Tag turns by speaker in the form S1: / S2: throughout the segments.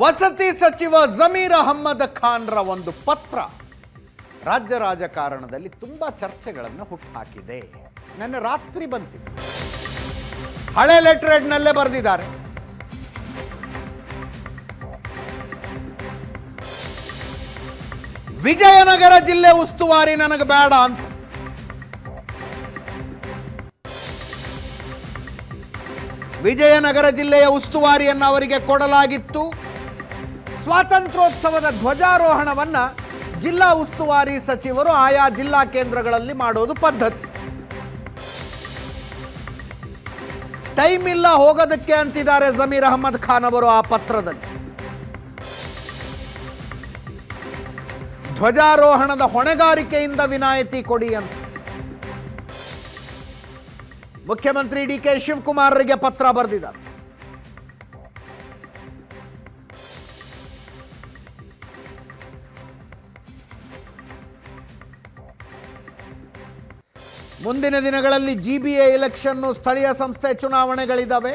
S1: ವಸತಿ ಸಚಿವ ಜಮೀರ್ ಅಹಮ್ಮದ್ ಖಾನ್ರ ಒಂದು ಪತ್ರ ರಾಜ್ಯ ರಾಜಕಾರಣದಲ್ಲಿ ತುಂಬಾ ಚರ್ಚೆಗಳನ್ನು ಹುಟ್ಟುಹಾಕಿದೆ. ನನ್ನ ರಾತ್ರಿ ಬಂತಿದೆ, ಹಳೆ ಲೆಟರ್ ಹೆಡ್ನಲ್ಲೇ ಬರೆದಿದ್ದಾರೆ. ವಿಜಯನಗರ ಜಿಲ್ಲೆ ಉಸ್ತುವಾರಿ ನನಗೆ ಬೇಡ ಅಂತ. ವಿಜಯನಗರ ಜಿಲ್ಲೆಯ ಉಸ್ತುವಾರಿಯನ್ನು ಅವರಿಗೆ ಕೊಡಲಾಗಿತ್ತು. ಸ್ವಾತಂತ್ರ್ಯೋತ್ಸವದ ಧ್ವಜಾರೋಹಣವನ್ನ ಜಿಲ್ಲಾ ಉಸ್ತುವಾರಿ ಸಚಿವರು ಆಯಾ ಜಿಲ್ಲಾ ಕೇಂದ್ರಗಳಲ್ಲಿ ಮಾಡೋದು ಪದ್ಧತಿ. ಟೈಮ್ ಇಲ್ಲ ಹೋಗೋದಕ್ಕೆ ಅಂತಿದ್ದಾರೆ ಜಮೀರ್ ಅಹಮ್ಮದ್ ಖಾನ್ ಅವರು ಆ ಪತ್ರದಲ್ಲಿ. ಧ್ವಜಾರೋಹಣದ ಹೊಣೆಗಾರಿಕೆಯಿಂದ ವಿನಾಯಿತಿ ಕೊಡಿ ಅಂತ ಮುಖ್ಯಮಂತ್ರಿ ಡಿ.ಕೆ. ಶಿವಕುಮಾರ್ರಿಗೆ ಪತ್ರ ಬರೆದಿದ್ದಾರೆ. ಮುಂದಿನ ದಿನಗಳಲ್ಲಿ ಜಿಬಿಎ ಎಲೆಕ್ಷನ್ನು, ಸ್ಥಳೀಯ ಸಂಸ್ಥೆ ಚುನಾವಣೆಗಳಿದ್ದಾವೆ,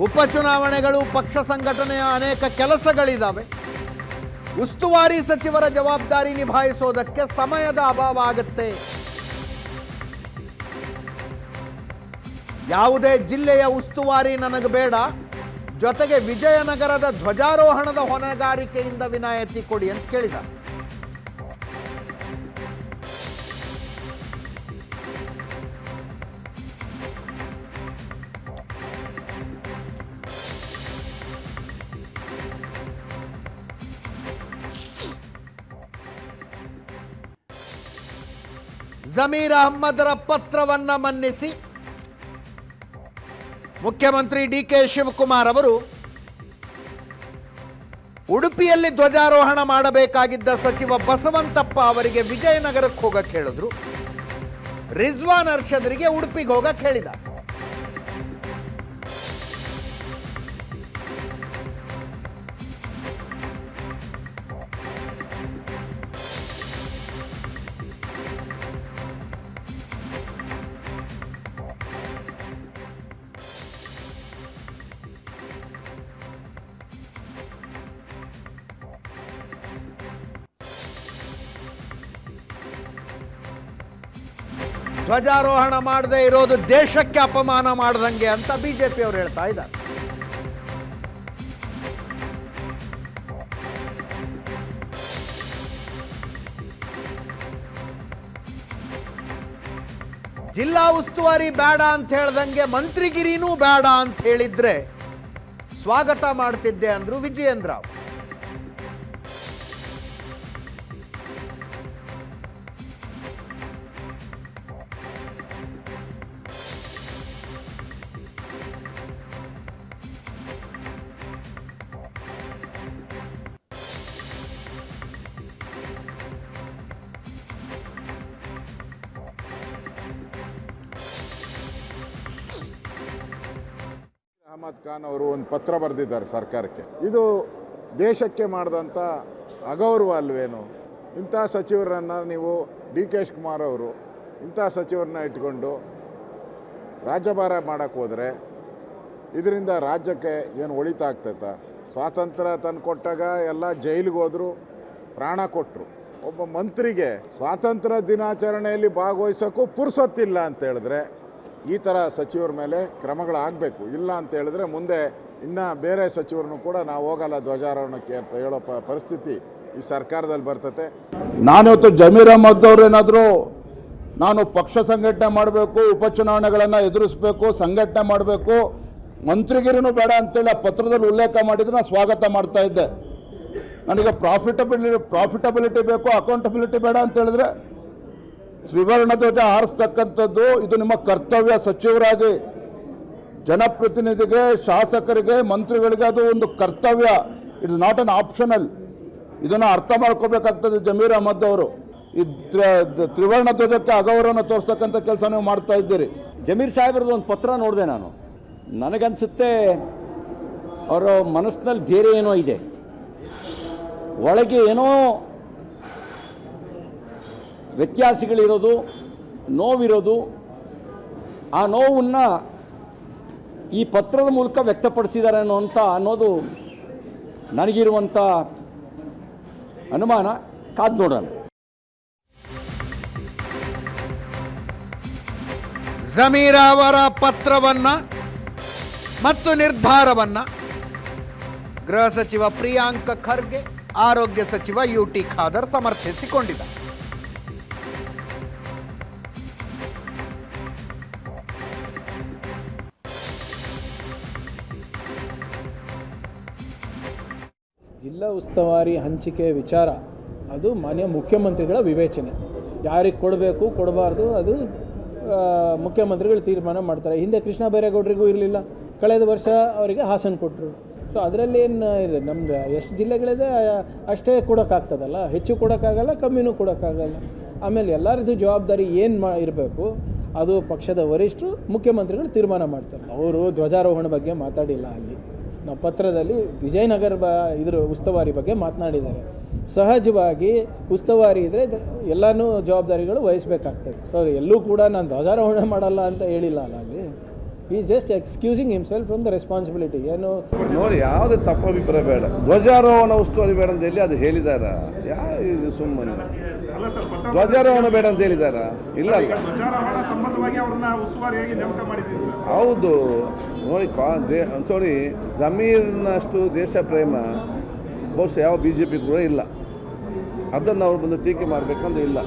S1: ಉಪಚುನಾವಣೆಗಳು, ಪಕ್ಷ ಸಂಘಟನೆಯ ಅನೇಕ ಕೆಲಸಗಳಿದ್ದಾವೆ. ಉಸ್ತುವಾರಿ ಸಚಿವರ ಜವಾಬ್ದಾರಿ ನಿಭಾಯಿಸೋದಕ್ಕೆ ಸಮಯದ ಅಭಾವ ಆಗುತ್ತೆ. ಯಾವುದೇ ಜಿಲ್ಲೆಯ ಉಸ್ತುವಾರಿ ನನಗೆ ಬೇಡ, ಜೊತೆಗೆ ವಿಜಯನಗರದ ಧ್ವಜಾರೋಹಣದ ಹೊಣೆಗಾರಿಕೆಯಿಂದ ವಿನಾಯಿತಿ ಕೊಡಿ ಅಂತ ಕೇಳಿದ. ಜಮೀರ್ ಅಹಮ್ಮದರ ಪತ್ರವನ್ನ ಮನ್ನಿಸಿ ಮುಖ್ಯಮಂತ್ರಿ ಡಿ.ಕೆ. ಶಿವಕುಮಾರ್ ಅವರು ಉಡುಪಿಯಲ್ಲಿ ಧ್ವಜಾರೋಹಣ ಮಾಡಬೇಕಾಗಿದ್ದ ಸಚಿವ ಬಸವಂತಪ್ಪ ಅವರಿಗೆ ವಿಜಯನಗರಕ್ಕೆ ಹೋಗಕ್ಕೆ ಹೇಳಿದ್ರು. ರಿಜ್ವಾನ್ ಅರ್ಷದ್ರಿಗೆ ಉಡುಪಿಗೆ ಹೋಗಕ್ಕೆ ಹೇಳಿದ. ಧ್ವಜಾರೋಹಣ ಮಾಡದೇ ಇರೋದು ದೇಶಕ್ಕೆ ಅಪಮಾನ ಮಾಡ್ದಂಗೆ ಅಂತ ಬಿಜೆಪಿ ಅವರು ಹೇಳ್ತಾ ಇದ್ದಾರೆ. ಜಿಲ್ಲಾ ಉಸ್ತುವಾರಿ ಬೇಡ ಅಂತ ಹೇಳ್ದಂಗೆ ಮಂತ್ರಿಗಿರಿನೂ ಬೇಡ ಅಂತ ಹೇಳಿದ್ರೆ ಸ್ವಾಗತ ಮಾಡ್ತಿದ್ದೆ ಅಂದ್ರು ವಿಜಯೇಂದ್ರ.
S2: ಅಹಮದ್ ಖಾನ್ ಅವರು ಒಂದು ಪತ್ರ ಬರೆದಿದ್ದಾರೆ ಸರ್ಕಾರಕ್ಕೆ. ಇದು ದೇಶಕ್ಕೆ ಮಾಡಿದಂಥ ಅಗೌರವ ಅಲ್ವೇನು? ಇಂಥ ಸಚಿವರನ್ನು ನೀವು ಡಿ.ಕೆ. ಶಿವಕುಮಾರ್ ಅವರು ಇಂಥ ಸಚಿವರನ್ನ ಇಟ್ಕೊಂಡು ರಾಜ್ಯಭಾರ ಮಾಡೋಕ್ಕೆ ಹೋದರೆ ಇದರಿಂದ ರಾಜ್ಯಕ್ಕೆ ಏನು ಒಳಿತ ಆಗ್ತೈತಾ? ಸ್ವಾತಂತ್ರ್ಯ ತಂದು ಕೊಟ್ಟಾಗ ಎಲ್ಲ ಜೈಲಿಗೆ ಹೋದರು, ಪ್ರಾಣ ಕೊಟ್ಟರು. ಒಬ್ಬ ಮಂತ್ರಿಗೆ ಸ್ವಾತಂತ್ರ್ಯ ದಿನಾಚರಣೆಯಲ್ಲಿ ಭಾಗವಹಿಸೋಕ್ಕೂ ಪುರ್ಸೊತ್ತಿಲ್ಲ ಅಂತ ಹೇಳಿದ್ರೆ ಈ ಥರ ಸಚಿವರ ಮೇಲೆ ಕ್ರಮಗಳಾಗಬೇಕು. ಇಲ್ಲ ಅಂತ ಹೇಳಿದ್ರೆ ಮುಂದೆ ಇನ್ನು ಬೇರೆ ಸಚಿವರನ್ನು ಕೂಡ ನಾವು ಹೋಗಲ್ಲ ಧ್ವಜಾರೋಹಣಕ್ಕೆ ಅಂತ ಹೇಳೋ ಪರಿಸ್ಥಿತಿ ಈ ಸರ್ಕಾರದಲ್ಲಿ ಬರ್ತತೆ.
S3: ನಾನಿವತ್ತು ಜಮೀರ್ ಅಹಮ್ಮದ್ ಅವರು ಏನಾದರೂ ನಾನು ಪಕ್ಷ ಸಂಘಟನೆ ಮಾಡಬೇಕು, ಉಪಚುನಾವಣೆಗಳನ್ನು ಎದುರಿಸಬೇಕು, ಸಂಘಟನೆ ಮಾಡಬೇಕು, ಮಂತ್ರಿಗಿರಿನೂ ಬೇಡ ಅಂತೇಳಿ ಆ ಪತ್ರದಲ್ಲಿ ಉಲ್ಲೇಖ ಮಾಡಿದ್ರೆ ನಾನು ಸ್ವಾಗತ ಮಾಡ್ತಾ ಇದ್ದೆ. ನನಗೆ ಪ್ರಾಫಿಟಬಿಲಿಟಿ ಬೇಕು, ಅಕೌಂಟಬಿಲಿಟಿ ಬೇಡ ಅಂತ ಹೇಳಿದ್ರೆ ತ್ರಿವರ್ಣ ಧ್ವಜ ಹಾರಿಸ್ತಕ್ಕಂಥದ್ದು ಇದು ನಿಮ್ಮ ಕರ್ತವ್ಯ. ಸಚಿವರಾಗಿ ಜನಪ್ರತಿನಿಧಿಗೆ, ಶಾಸಕರಿಗೆ, ಮಂತ್ರಿಗಳಿಗೆ ಅದು ಒಂದು ಕರ್ತವ್ಯ. It's not an optional. ಇದನ್ನು ಅರ್ಥ ಮಾಡ್ಕೋಬೇಕಾಗ್ತದೆ. ಜಮೀರ್ ಅಹಮ್ಮದ್ ಅವರು ಈ ತ್ರಿವರ್ಣ ಧ್ವಜಕ್ಕೆ ಅಗೌರವನ ತೋರಿಸ್ತಕ್ಕಂಥ ಕೆಲಸ ನೀವು ಮಾಡ್ತಾ ಇದ್ದೀರಿ.
S4: ಜಮೀರ್ ಸಾಹೇಬ್ರದ್ದು ಒಂದು ಪತ್ರ ನೋಡಿದೆ ನಾನು. ನನಗನ್ಸುತ್ತೆ ಅವರ ಮನಸ್ಸಿನಲ್ಲಿ ಬೇರೆ ಏನೋ ಇದೆ, ಒಳಗೆ ಏನೋ ವ್ಯತ್ಯಾಸಗಳಿರೋದು, ನೋವಿರೋದು. ಆ ನೋವನ್ನು ಈ ಪತ್ರದ ಮೂಲಕ ವ್ಯಕ್ತಪಡಿಸಿದ್ದಾರೆ ಅನ್ನೋದು ನನಗಿರುವಂಥ ಅನುಮಾನ ಕಾದು ನೋಡೋಣ.
S1: ಜಮೀರ್ ಅವರ ಪತ್ರವನ್ನ ಮತ್ತು ನಿರ್ಧಾರವನ್ನ ಗೃಹ ಸಚಿವ ಪ್ರಿಯಾಂಕ್ ಖರ್ಗೆ, ಆರೋಗ್ಯ ಸಚಿವ UT ಖಾದರ್ ಸಮರ್ಥಿಸಿಕೊಂಡಿದ್ದಾರೆ.
S5: ಜಿಲ್ಲಾ ಉಸ್ತುವಾರಿ ಹಂಚಿಕೆ ವಿಚಾರ ಅದು ಮಾನ್ಯ ಮುಖ್ಯಮಂತ್ರಿಗಳ ವಿವೇಚನೆ. ಯಾರಿಗೆ ಕೊಡಬೇಕು ಕೊಡಬಾರ್ದು ಅದು ಮುಖ್ಯಮಂತ್ರಿಗಳು ತೀರ್ಮಾನ ಮಾಡ್ತಾರೆ. ಹಿಂದೆ ಕೃಷ್ಣ ಬೈರೇಗೌಡರಿಗೂ ಇರಲಿಲ್ಲ, ಕಳೆದ ವರ್ಷ ಅವರಿಗೆ ಹಾಸನ ಕೊಟ್ಟರು. ಸೊ ಅದರಲ್ಲಿ ಏನು ಇದೆ, ನಮ್ದು ಎಷ್ಟು ಜಿಲ್ಲೆಗಳಿದೆ ಅಷ್ಟೇ ಕೊಡೋಕ್ಕಾಗ್ತದಲ್ಲ, ಹೆಚ್ಚು ಕೊಡೋಕ್ಕಾಗಲ್ಲ, ಕಮ್ಮಿನೂ ಕೊಡೋಕ್ಕಾಗಲ್ಲ. ಆಮೇಲೆ ಎಲ್ಲರದ್ದು ಜವಾಬ್ದಾರಿ ಏನು ಇರಬೇಕು ಅದು ಪಕ್ಷದ ವರಿಷ್ಠರು ಮುಖ್ಯಮಂತ್ರಿಗಳು ತೀರ್ಮಾನ ಮಾಡ್ತಾರೆ. ಅವರು ಧ್ವಜಾರೋಹಣ ಬಗ್ಗೆ ಮಾತಾಡಿಲ್ಲ. ಅಲ್ಲಿ ನಾವು ಪತ್ರದಲ್ಲಿ ವಿಜಯನಗರ ಇದ್ರ ಉಸ್ತುವಾರಿ ಬಗ್ಗೆ ಮಾತನಾಡಿದ್ದಾರೆ. ಸಹಜವಾಗಿ ಉಸ್ತುವಾರಿ ಇದ್ದರೆ ಎಲ್ಲನೂ ಜವಾಬ್ದಾರಿಗಳು ವಹಿಸಬೇಕಾಗ್ತದೆ. ಸೊ ಎಲ್ಲೂ ಕೂಡ ನಾನು ಧ್ವಜಾರೋಹಣ ಮಾಡಲ್ಲ ಅಂತ ಹೇಳಿಲ್ಲ ಅಲ್ಲ. ಅಲ್ಲಿ is just excusing himself from the responsibility. ಏನು
S6: ನೋಡಿ, ಯಾವುದೇ ತಪ್ಪು ಅಭಿಪ್ರಾಯ ಬೇಡ. ಧ್ವಜಾರೋಹಣ ಉಸ್ತುವಾರಿ ಬೇಡ ಅಂತ ಹೇಳಿ ಅದು ಹೇಳಿದಾರ? ಇದು ಸುಮ್ಮನೆ ಧ್ವಜಾರೋಹಣ ಬೇಡ ಅಂತ ಹೇಳಿದಾರ? ಇಲ್ಲ ಹೌದು. ನೋಡಿ ಸಾರಿ, ಜಮೀರ್ನಷ್ಟು ದೇಶ ಪ್ರೇಮ ಬಹುಶಃ ಯಾವ BJP ಕೂಡ ಇಲ್ಲ. ಅದನ್ನು ಅವ್ರು ಬಂದು ಟೀಕೆ ಮಾಡಬೇಕಂತ ಇಲ್ಲ.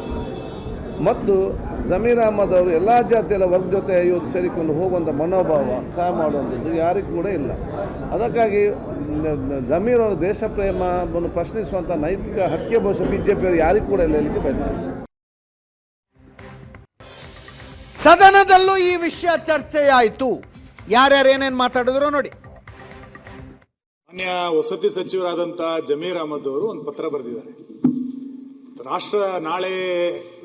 S6: ಮತ್ತು ಜಮೀರ್ ಅಹ್ಮದ್ ಅವರು ಎಲ್ಲ ಜಾತಿಯಲ್ಲ ವರ್ಗ ಜೊತೆ ಇವತ್ತು ಸೇರಿಕೊಂಡು ಹೋಗುವಂಥ ಮನೋಭಾವ, ಸಹಾಯ ಮಾಡುವಂಥದ್ದು ಯಾರಿಗೂ ಕೂಡ ಇಲ್ಲ. ಅದಕ್ಕಾಗಿ ಜಮೀರ್ ಅವರ ದೇಶ ಪ್ರೇಮವನ್ನು ಪ್ರಶ್ನಿಸುವಂಥ ನೈತಿಕ ಹಕ್ಕೆ ಬಹುಶಃ BJP ಅವರು ಯಾರಿಗೂ ಕೂಡ ಇಲ್ಲ ಹೇಳಲಿಕ್ಕೆ ಬಯಸ್ತಾರೆ.
S1: ಸದನದಲ್ಲೂ ಈ ವಿಷಯ ಚರ್ಚೆಯಾಯಿತು. ಯಾರ್ಯಾರು ಏನೇನು ಮಾತಾಡಿದ್ರು ನೋಡಿ.
S7: ಮಾನ್ಯ ವಸತಿ ಸಚಿವರಾದಂಥ ಜಮೀರ್ ಅಹ್ಮದ್ ಅವರು ಒಂದು ಪತ್ರ ಬರೆದಿದ್ದಾರೆ. ನಾಳೆ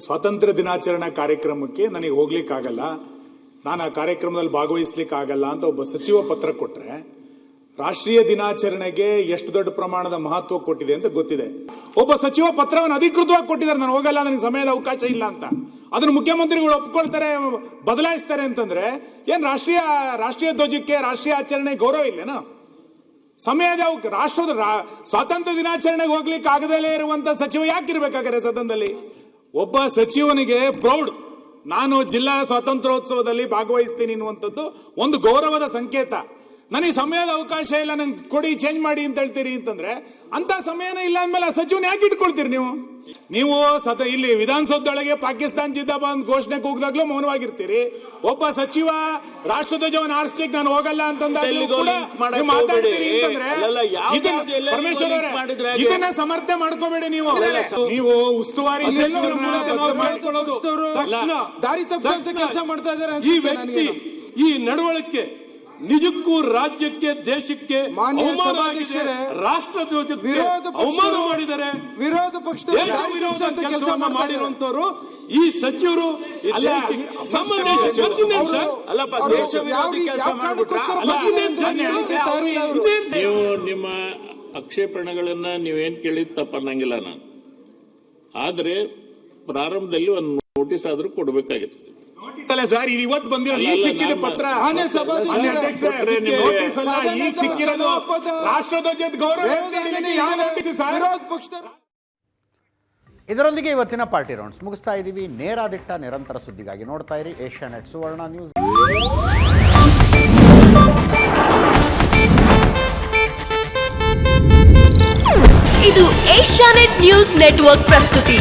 S7: ಸ್ವಾತಂತ್ರ್ಯ ದಿನಾಚರಣಾ ಕಾರ್ಯಕ್ರಮಕ್ಕೆ ನನಗೆ ಹೋಗ್ಲಿಕ್ಕಾಗಲ್ಲ, ನಾನು ಆ ಕಾರ್ಯಕ್ರಮದಲ್ಲಿ ಭಾಗವಹಿಸ್ಲಿಕ್ಕಾಗಲ್ಲ ಅಂತ ಒಬ್ಬ ಸಚಿವ ಪತ್ರ ಕೊಟ್ಟರೆ, ರಾಷ್ಟ್ರೀಯ ದಿನಾಚರಣೆಗೆ ಎಷ್ಟು ದೊಡ್ಡ ಪ್ರಮಾಣದ ಮಹತ್ವ ಕೊಟ್ಟಿದೆ ಅಂತ ಗೊತ್ತಿದೆ. ಒಬ್ಬ ಸಚಿವ ಪತ್ರವನ್ನು ಅಧಿಕೃತವಾಗಿ ಕೊಟ್ಟಿದ್ದಾರೆ, ನಾನು ಹೋಗಲ್ಲ, ನನಗೆ ಸಮಯದ ಅವಕಾಶ ಇಲ್ಲ ಅಂತ. ಅದನ್ನು ಮುಖ್ಯಮಂತ್ರಿಗಳು ಒಪ್ಕೊಳ್ತಾರೆ, ಬದಲಾಯಿಸ್ತಾರೆ ಅಂತಂದ್ರೆ ಏನ್ ರಾಷ್ಟ್ರೀಯ ಧ್ವಜಕ್ಕೆ, ರಾಷ್ಟ್ರೀಯ ಆಚರಣೆ ಗೌರವ ಇಲ್ಲೇನೋ? ಸಮಯದ ರಾಷ್ಟ್ರದ ಸ್ವಾತಂತ್ರ್ಯ ದಿನಾಚರಣೆಗೆ ಹೋಗ್ಲಿಕ್ಕೆ ಆಗದಲ್ಲೇ ಇರುವಂತ ಸಚಿವ ಯಾಕಿರ್ಬೇಕಾದ್ರೆ ಸದನದಲ್ಲಿ? ಒಬ್ಬ ಸಚಿವನಿಗೆ ಪ್ರೌಡ್, ನಾನು ಜಿಲ್ಲಾ ಸ್ವಾತಂತ್ರ್ಯೋತ್ಸವದಲ್ಲಿ ಭಾಗವಹಿಸ್ತೀನಿ ಅನ್ನುವಂಥದ್ದು ಒಂದು ಗೌರವದ ಸಂಕೇತ. ನನಗೆ ಸಮಯದ ಅವಕಾಶ ಇಲ್ಲ, ನಂಗೆ ಕೊಡಿ, ಚೇಂಜ್ ಮಾಡಿ ಅಂತ ಹೇಳ್ತೀರಿ ಅಂತಂದ್ರೆ, ಅಂತ ಸಮಯನೇ ಇಲ್ಲ ಅಂದ್ಮೇಲೆ ಆ ಸಚಿವನ ಯಾಕೆ ಇಟ್ಕೊಳ್ತೀರಿ ನೀವು? ಇಲ್ಲಿ ವಿಧಾನಸೌಧದೊಳಗೆ ಪಾಕಿಸ್ತಾನ ಜಿಂದಾಬಾದ್ ಘೋಷಣೆ ಕೂಗಿದಾಗ್ಲೂ ಮೌನವಾಗಿರ್ತೀರಿ. ಒಬ್ಬ ಸಚಿವ ರಾಷ್ಟ್ರಧ್ವಜವನ್ನು ಆರಿಸ್ಲಿಕ್ಕೆ ನಾನು ಹೋಗಲ್ಲ ಅಂತಂದಾಗ್ಲೂ ಕೂಡ ಮಾತಾಡ್ತೀರಿ ಅಂತಂದ್ರೆ ಪರಮೇಶ್ವರ್ ಅವರೇ, ಇದನ್ನ ಸಮರ್ಥನೆ ಮಾಡ್ಕೋಬೇಡಿ ನೀವು. ನೀವು ಉಸ್ತುವಾರಿ
S8: ದಾರಿ ತಪ್ಪಿಸುವಂತ ಕೆಲಸ ಮಾಡ್ತಾ ಇದ್ದಾರೆ.
S9: ಈ ನಡವಳಿಕೆ ನಿಜಕ್ಕೂ ರಾಜ್ಯಕ್ಕೆ, ದೇಶಕ್ಕೆ ರಾಷ್ಟ್ರ ಧ್ವಜಕ್ಕೆ ಅವಮಾನ ಮಾಡಿದ್ದಾರೆ.
S8: ವಿರೋಧ ಪಕ್ಷದ
S9: ಕೆಲಸ ಮಾಡಿರುವಂತವರು ಈ ಸಚಿವರು
S10: ನೀವು ನಿಮ್ಮ ಆಕ್ಷೇಪಣೆಗಳನ್ನ ನೀವೇನ್ ಕೇಳಿದ್ ತಪ್ಪನ್ನಂಗಿಲ್ಲ ನಾನು. ಆದ್ರೆ ಪ್ರಾರಂಭದಲ್ಲಿ ಒಂದು ನೋಟಿಸ್ ಆದ್ರೂ ಕೊಡ್ಬೇಕಾಗಿತ್ತು.
S7: ಸರ್, ಇದು ಇವತ್ತು ಬಂದಿರೋ ಈಗ ಸಿಕ್ಕಿದ ಪತ್ರ, ಸಿಕ್ಕಿರೋದು ರಾಷ್ಟ್ರಧ್ವಜದ ಗೌರವ.
S1: ಇದರೊಂದಿಗೆ ಇವತ್ತಿನ ಪಾರ್ಟಿ ರೌಂಡ್ಸ್ ಮುಗಿಸ್ತಾ ಇದ್ದೀವಿ. ನೇರ ದಿಟ್ಟ ನಿರಂತರ ಸುದ್ದಿಗಾಗಿ ನೋಡ್ತಾ ಇರಿ ಏಷ್ಯಾನೆಟ್ ಸುವರ್ಣ ನ್ಯೂಸ್.
S11: ಇದು ಏಷ್ಯಾನೆಟ್ ನ್ಯೂಸ್ ನೆಟ್ವರ್ಕ್ ಪ್ರಸ್ತುತಿ.